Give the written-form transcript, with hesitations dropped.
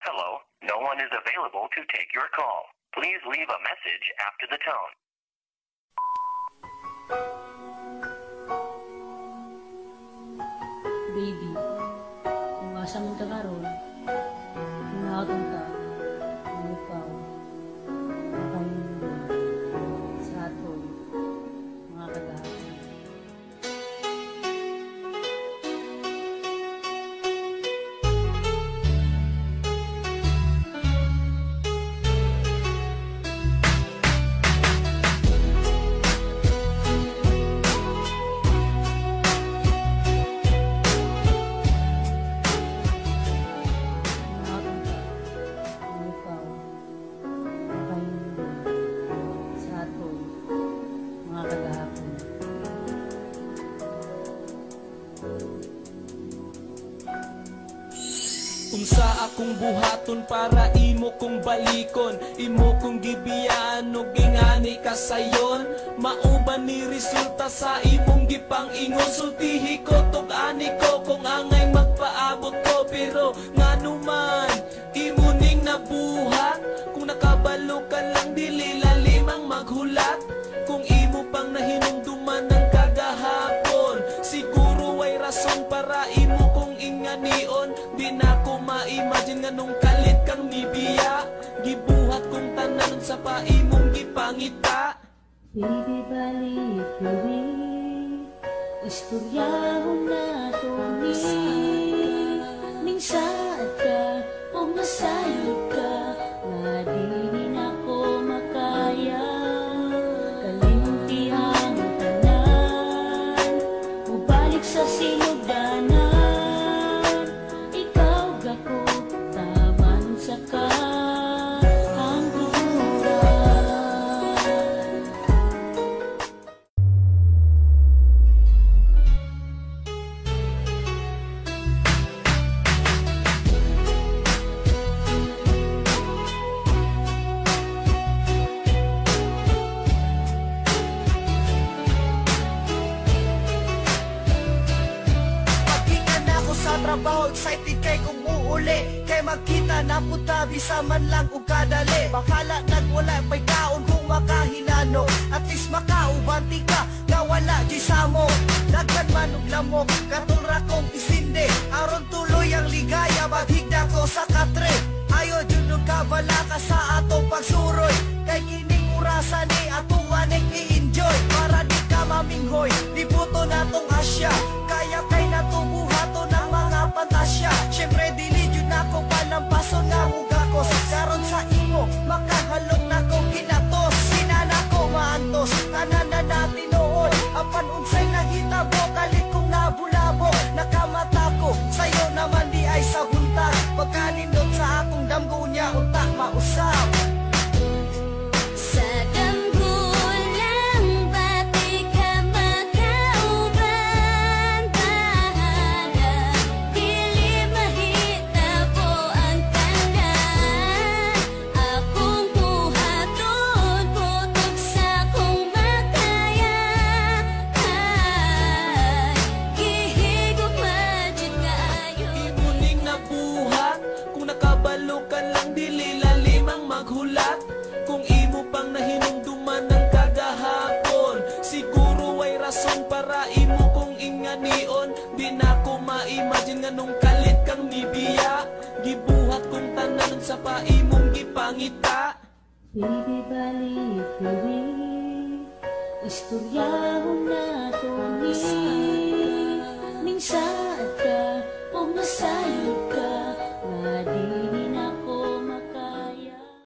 Hello, no one is available to take your call. Please leave a message after the tone. Baby, kung asa man ka karon, kung nakatong ka, kung ikaw, makahinundo sa ato, mga kagahapon. Unsa akong buhaton para imo kong balikon, imo kong gibiyaan ug gingani kasayon. Mauban ni resulta sa imong gipang-ingon, sultihi ko tug ani ko kung angay magpaabot ko. Pero nganuman imo ning nabuhat, kung nakabalo ka lang dili lalimang maghulat. Kung imo pang nahinumduman ng kagahapon, siguro ay rason para imo kong inganion. Di na ko ma-imagine nga nung kalit kang nibiya, gibuhat kong tanan sa paimong gipangita. Baby, balik gawi, istoryahon na to ni ning saad ka o masayod ka, nga di na ko makaya. Kalimti ang tanan, mubalik sa sinugdanan. Ikaw gako, taman sa ka ang tuturan. Pagkingan ako sa trabaho, excited kay kung muuli, kay magkita na puta bisa man lang ug kadali. Bakala nagwala pa'y kaon kung makahinano, at least makaubanti ka nga wala di samo. Daghan man ug lamok katulra kong isinde, aron tuloy ang ligaya maghigda ko sa katre. Ayo jud ug kabala ka sa atong pagsuroy, kay kining orasan ni atuan i-enjoy. Para di ka maminghoy, libuto natong Asya, kaya kay natubuhato ng mga pantasya. Syempre dili jud nako palampason nga mugakos, karon sa imo makahalong nako kinatos. Sinana ko maantos, tanan na natin noon, apan unsay nahitabo kalit kong nabulabo. Nakamata ko sayo naman di ay sa buntag, pagkanindot sa akong damgo niya unta mausap. Sa damgulang pati ka makauban, bahala, dili mahitabo ang tanan. Akong buhaton, putok sa kong makaya. Gihigop majud kaayo. Imo ning nabuhat, kung nakabalo ka lang dili lalimang maghulat. Kung imo pang nahinumduman ng kagahapon, siguro ay rason para imo kong inganion. Di na ko ma-imagine nga nung kalit kang nibiya, gibuhat kong tanan sa paimong gipangita. Baby, balik gawi, istoryahon na to ni